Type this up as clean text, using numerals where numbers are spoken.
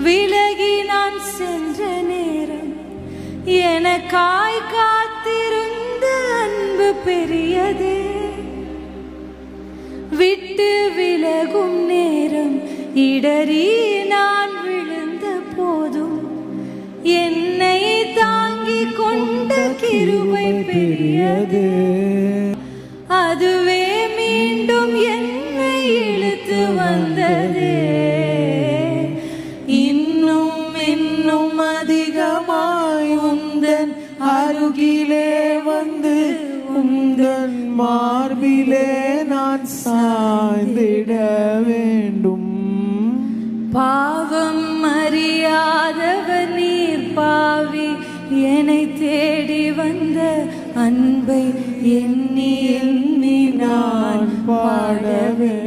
விலகி நான் சென்ற நேரம் எனக்காய் காத்திருந்த அன்பு பெரியது. விட்டு விலகும் நேரம் இடறி நான் விழுந்த போதும் என்னை தாங்கிக் கொண்ட கிருபை பெரியது. அதுவே மீண்டும் என்னை இழுத்து வந்தது. இன்னும் இன்னும் அதிகமாய் உந்தன் அருகிலே வந்து உந்தன் மார்பிலே நான் சாய்ந்திட வேண்டும். பாவம் அறியாதவர் நீர் பாவி என்னை தேடி வந்த அன்பை எண்ணி எண்ணி நான் பாட வேண்டும்.